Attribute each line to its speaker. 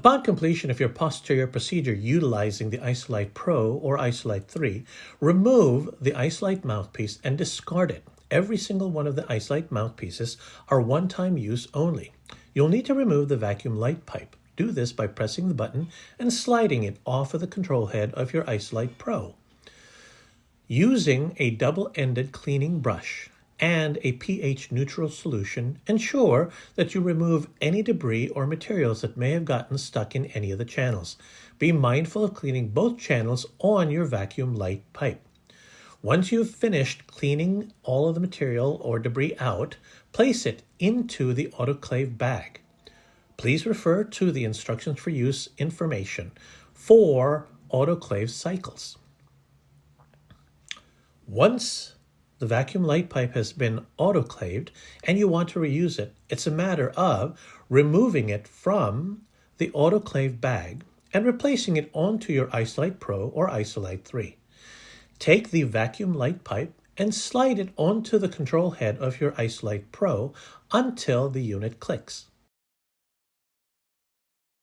Speaker 1: Upon completion of your posterior procedure utilizing the Isolite Pro or Isolite 3, remove the Isolite mouthpiece and discard it. Every single one of the Isolite mouthpieces are one-time use only. You'll need to remove the vacuum light pipe. Do this by pressing the button and sliding it off of the control head of your Isolite Pro. Using a double-ended cleaning brush and a pH neutral solution, ensure that you remove any debris or materials that may have gotten stuck in any of the channels. Be mindful of cleaning both channels on your vacuum light pipe. Once you've finished cleaning all of the material or debris out, place it into the autoclave bag. Please refer to the instructions for use information for autoclave cycles. Once the vacuum light pipe has been autoclaved and you want to reuse it, it's a matter of removing it from the autoclave bag and replacing it onto your Isolite Pro or Isolite 3. Take the vacuum light pipe and slide it onto the control head of your Isolite Pro until the unit clicks.